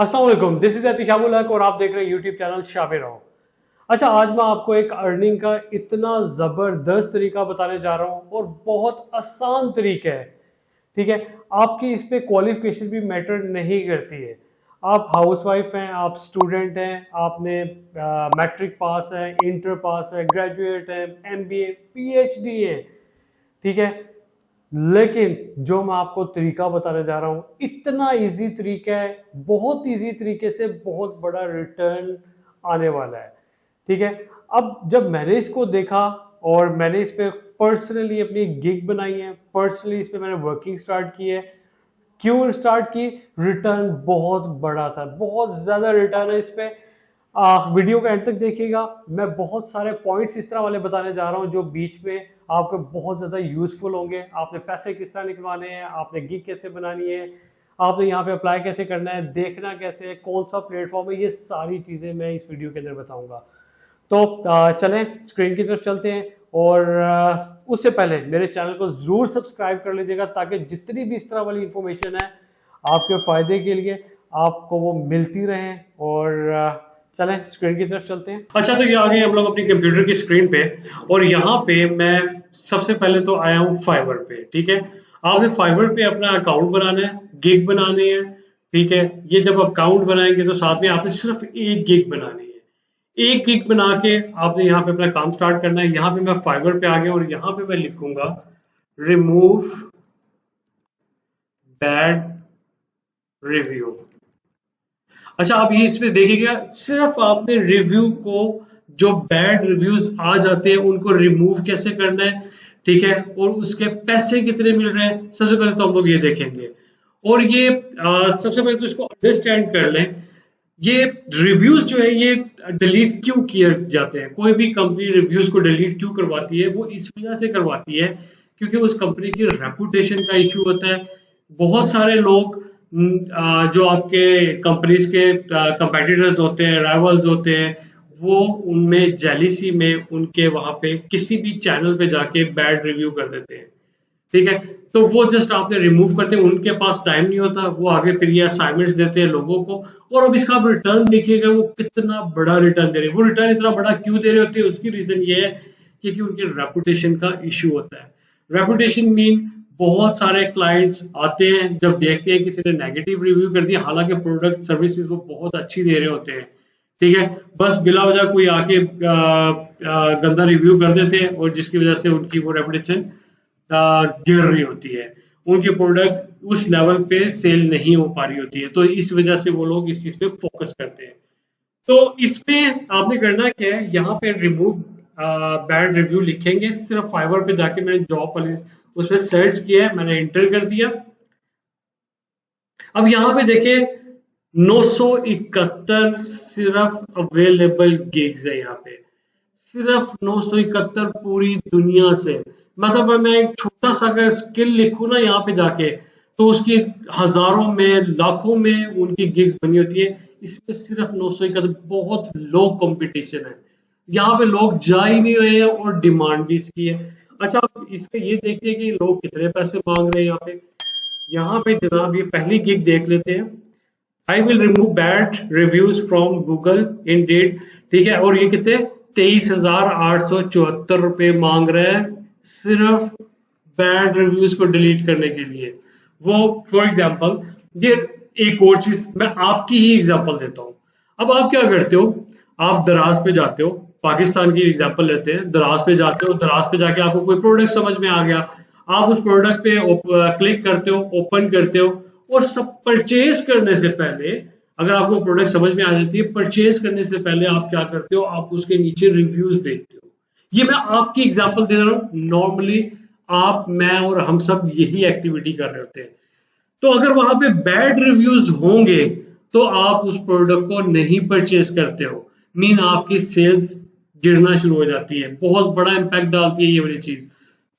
अस्सलाम वालेकुम, this is एतिशाबुल हक और आप देख रहे हैं यूट्यूब चैनल शाबे रहो। अच्छा, आज मैं आपको एक अर्निंग का इतना ज़बरदस्त तरीका बताने जा रहा हूँ और बहुत आसान तरीका है। ठीक है, आपकी इस पे क्वालिफिकेशन भी मैटर नहीं करती है। आप हाउसवाइफ हैं, आप स्टूडेंट हैं, आपने मैट्रिक पास है, इंटर पास है, ग्रेजुएट है, एमबीए, पीएचडी है। ठीक है, लेकिन जो मैं आपको तरीका बताने जा रहा हूं इतना इजी तरीका है, बहुत इजी तरीके से बहुत बड़ा रिटर्न आने वाला है। ठीक है, अब जब मैंने इसको देखा और मैंने इस पे पर्सनली अपनी गिग बनाई है, पर्सनली इस पे मैंने वर्किंग स्टार्ट की है। क्यों स्टार्ट की? रिटर्न बहुत बड़ा था, बहुत ज्यादा रिटर्न है इस पे। वीडियो का एंड तक देखिएगा, मैं बहुत सारे पॉइंट्स इस तरह वाले बताने जा रहा हूँ जो बीच में आपको बहुत ज़्यादा यूजफुल होंगे। आपने पैसे किस तरह निकलवाने हैं, आपने गिग कैसे बनानी है, आपने यहाँ पे अप्लाई कैसे करना है, देखना कैसे है, कौन सा प्लेटफॉर्म है, ये सारी चीज़ें मैं इस वीडियो के अंदर बताऊंगा। तो चलें स्क्रीन की तरफ चलते हैं। और उससे पहले मेरे चैनल को ज़रूर सब्सक्राइब कर लीजिएगा ताकि जितनी भी इस तरह वाली इंफॉर्मेशन है आपके फ़ायदे के लिए आपको वो मिलती रहे। और चलें स्क्रीन की तरफ चलते हैं। अच्छा, तो ये आ गए हम लोग अपनी कंप्यूटर की स्क्रीन पे और यहाँ पे मैं सबसे पहले तो आया हूँ फाइवर पे। ठीक है, आपने फाइवर पे अपना अकाउंट बनाना है, गिग बनानी है। ठीक है, ये जब अकाउंट बनाएंगे तो साथ में आपने सिर्फ एक गिग बनानी है। एक गिग बना के आपने यहाँ पे अपना काम स्टार्ट करना है। यहाँ पे मैं फाइवर पे आ गया और यहाँ पे मैं लिखूंगा रिमूव बैड रिव्यू। अच्छा, आप ये इसमें देखिएगा, सिर्फ आपने रिव्यू को, जो बैड रिव्यूज आ जाते हैं उनको रिमूव कैसे करना है। ठीक है, और उसके पैसे कितने मिल रहे हैं सबसे पहले तो हम लोग ये देखेंगे। और ये सबसे पहले तो इसको अंडरस्टैंड कर लें, ये रिव्यूज जो है ये डिलीट क्यों किए जाते हैं। कोई भी कंपनी रिव्यूज को डिलीट क्यों करवाती है? वो इस वजह से करवाती है क्योंकि उस कंपनी की रेपुटेशन का इशू होता है। बहुत सारे लोग जो आपके कंपनीज के कंपेटिटर्स होते हैं, राइवल्स होते हैं, वो उनमें जेलिसी में उनके वहां पे किसी भी चैनल पे जाके बैड रिव्यू कर देते हैं। ठीक है, तो वो जस्ट आपने रिमूव करते हैं, उनके पास टाइम नहीं होता, वो आगे फिर ये असाइनमेंट्स देते हैं लोगों को। और अब इसका आप रिटर्न देखिएगा, वो कितना बड़ा रिटर्न दे रहे हैं। वो रिटर्न इतना बड़ा क्यों दे रहे होते हैं? उसकी रीजन ये है क्योंकि उनके रेपुटेशन का इशू होता है। रेपुटेशन मीन बहुत सारे क्लाइंट्स आते हैं, जब देखते हैं किसी ने नेगेटिव रिव्यू कर दिया, हालांकि प्रोडक्ट सर्विसेज वो बहुत अच्छी दे रहे होते हैं। ठीक है, बस बिला वजह कोई आके गंदा रिव्यू कर देते हैं और जिसकी वजह से उनकी वो रेपुटेशन गिर रही होती है, उनकी प्रोडक्ट उस लेवल पे सेल नहीं हो पा रही होती है। तो इस वजह से वो लोग इस चीज पे फोकस करते हैं। तो इसमें आपने करना क्या है, यहाँ पे रिमूव बैड रिव्यू लिखेंगे। सिर्फ फाइवर पे जाके मैंने जॉब वाली उसमें सर्च किया है, मैंने इंटर कर दिया। अब यहाँ पे देखिए 971 सिर्फ अवेलेबल गिग्स है यहाँ पे, सिर्फ 971 पूरी दुनिया से। मतलब मैं एक छोटा सा अगर स्किल लिखूं ना यहाँ पे जाके, तो उसकी हजारों में लाखों में उनकी गिग्स बनी होती है। इसमें सिर्फ 971, बहुत लो कंपटीशन है। यहाँ पे लोग जा ही नहीं रहे हैं और डिमांड भी इसकी है। अच्छा, आप इसमें ये देखते हैं कि लोग कितने पैसे मांग रहे हैं यहाँ पे। यहाँ पे जनाब ये पहली गिग देख लेते हैं, I will remove bad reviews from Google in date. ठीक है, और ये कितने 23,874 रुपये मांग रहे हैं सिर्फ बैड रिव्यूज को डिलीट करने के लिए। वो फॉर एग्जाम्पल, ये एक और चीज मैं आपकी ही एग्जाम्पल देता हूँ। अब आप क्या करते हो, आप दराज पे जाते हो, पाकिस्तान की एग्जाम्पल लेते हैं, दराज पे जाते हो, दराज पे जाके आपको कोई प्रोडक्ट समझ में आ गया, आप उस प्रोडक्ट पे क्लिक करते हो, ओपन करते हो, और सब परचेज करने से पहले, अगर आपको प्रोडक्ट समझ में आ जाती है, परचेज करने से पहले आप क्या करते हो, आप उसके नीचे रिव्यूज देखते हो। ये मैं आपकी एग्जांपल दे रहा हूं, नॉर्मली आप, मैं और हम सब यही एक्टिविटी कर रहे होते हैं। तो अगर वहां पे बैड रिव्यूज होंगे तो आप उस प्रोडक्ट को नहीं परचेज करते हो, मीन आपकी सेल्स गिरना शुरू हो जाती है। बहुत बड़ा इंपैक्ट डालती है ये वाली चीज।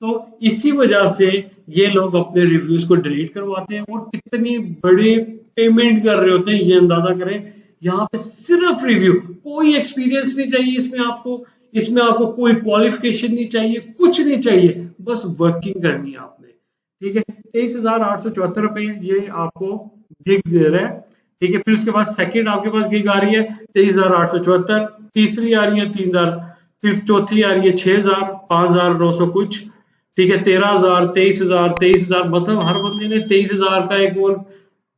तो इसी वजह से ये लोग अपने रिव्यूज को डिलीट करवाते हैं और कितनी बड़े पेमेंट कर रहे होते हैं ये अंदाजा करें। यहाँ पे सिर्फ रिव्यू, कोई एक्सपीरियंस नहीं चाहिए इसमें आपको, इसमें आपको कोई क्वालिफिकेशन नहीं चाहिए, कुछ नहीं चाहिए, बस वर्किंग करनी है आपने। ठीक है, 23,874 रुपये ये आपको गिग दे रहा है। ठीक है। फिर उसके बाद सेकंड आपके पास गिग आ रही है 23,874, तीसरी आ रही है 3,000, फिर चौथी आ रही है 6,000, 5,900 कुछ, ठीक है, 13,000, 23,000, 23,000, मतलब हर बंदे ने 23,000 का एक और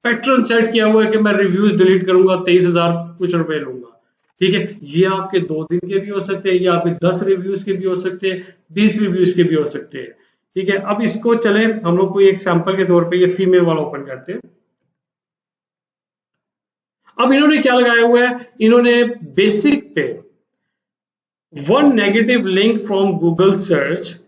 पैटर्न सेट किया हुआ है कि मैं रिव्यूज डिलीट करूंगा, 23,000 कुछ रुपए लूंगा। ठीक है, ये आपके 2 दिन के भी हो सकते हैं, ये आपके 10 रिव्यूज के भी हो सकते हैं, 20 रिव्यूज के भी हो सकते हैं। ठीक है, अब इसको चले हम लोग कोई एक सैंपल के तौर पे ये फीमेल वाला ओपन करते हैं। अब इन्होंने क्या लगाया हुआ है, इन्होंने बेसिक पे 1 negative link from Google search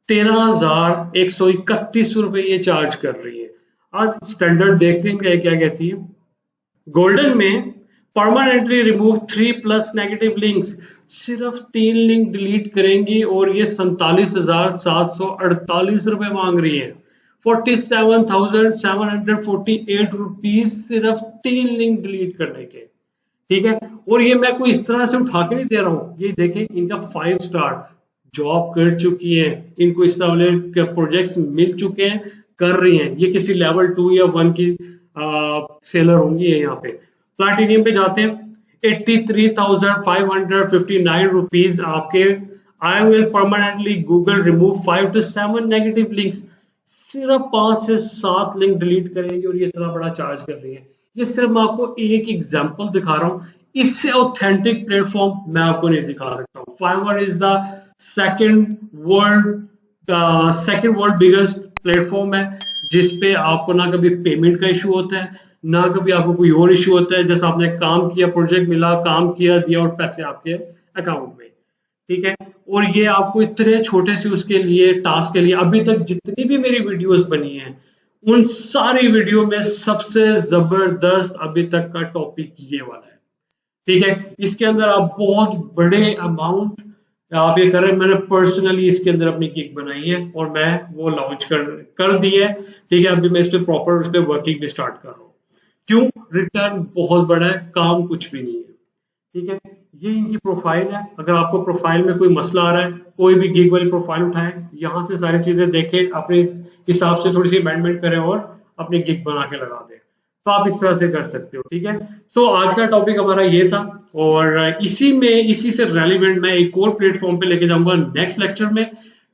13,131 रुपए ये चार्ज कर रही है। आज स्टैंडर्ड देखते हैं क्या क्या कहती है। गोल्डन में परमानेंटली रिमूव 3+ नेगेटिव लिंक्स, सिर्फ 3 लिंक डिलीट करेंगी और ये 47,748 रुपए मांग रही है। 47,748 रुपीज सिर्फ 3 लिंक डिलीट करने के। ठीक है, और ये मैं कोई इस तरह से उठा के नहीं दे रहा हूं, ये देखें इनका 5 स्टार जॉब कर चुकी है, इनको इस तरह के प्रोजेक्ट्स मिल चुके हैं, कर रही हैं, ये किसी लेवल 2 या 1 की सेलर होंगी है। यहाँ पे प्लैटिनियम पे जाते हैं, 83,559 रुपीज आपके। I will permanently Google remove 5 to 7 negative links, सिर्फ 5 से 7 लिंक डिलीट करेंगे और ये इतना बड़ा चार्ज कर रही है। ये सिर्फ मैं आपको एक एग्जांपल दिखा रहा हूं, इससे ऑथेंटिक प्लेटफॉर्म मैं आपको नहीं दिखा सकता हूं। Fiverr is the second world biggest platform है, जिसपे आपको ना कभी पेमेंट का इशू होता है, ना कभी आपको कोई और इशू होता है। जैसे आपने काम किया, प्रोजेक्ट मिला, काम किया, दिया और पैसे आपके अकाउंट में। ठीक है, और ये आपको इतने छोटे से उसके लिए टास्क के लिए अभी तक जितनी भी मेरी वीडियोस बनी हैं, उन सारी वीडियो में सबसे जबरदस्त अभी तक का टॉपिक ये वाला है। ठीक है, इसके अंदर आप बहुत बड़े अमाउंट आप ये कर रहे हैं। मैंने पर्सनली इसके अंदर अपनी किक बनाई है और मैं वो लॉन्च कर दी है। ठीक है, अभी मैं इस पे प्रॉपर उस पे वर्किंग भी स्टार्ट कर रहा हूँ। क्यों? रिटर्न बहुत बड़ा है, काम कुछ भी नहीं है। ठीक है, ये इनकी प्रोफाइल है। अगर आपको प्रोफाइल में कोई मसला आ रहा है, कोई भी गिग वाली प्रोफाइल उठाएं, यहाँ से सारी चीजें देखें, अपने हिसाब से थोड़ी सी अमेंडमेंट करें और अपनी गिग बना के लगा दें। तो आप इस तरह से कर सकते हो। ठीक है, सो आज का टॉपिक हमारा ये था और इसी से रेलिवेंट मैं एक और प्लेटफॉर्म पे लेके जाऊंगा नेक्स्ट लेक्चर में।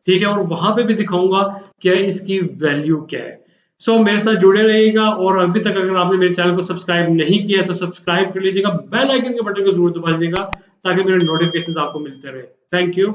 ठीक है, और वहां पे भी दिखाऊंगा कि इसकी वैल्यू क्या है। सो मेरे साथ जुड़े रहिएगा और अभी तक अगर आपने मेरे चैनल को सब्सक्राइब नहीं किया तो सब्सक्राइब कर लीजिएगा, बेल आइकन के बटन को जरूर दबा दीजिएगा ताकि मेरे नोटिफिकेशन आपको मिलते रहे। Thank you.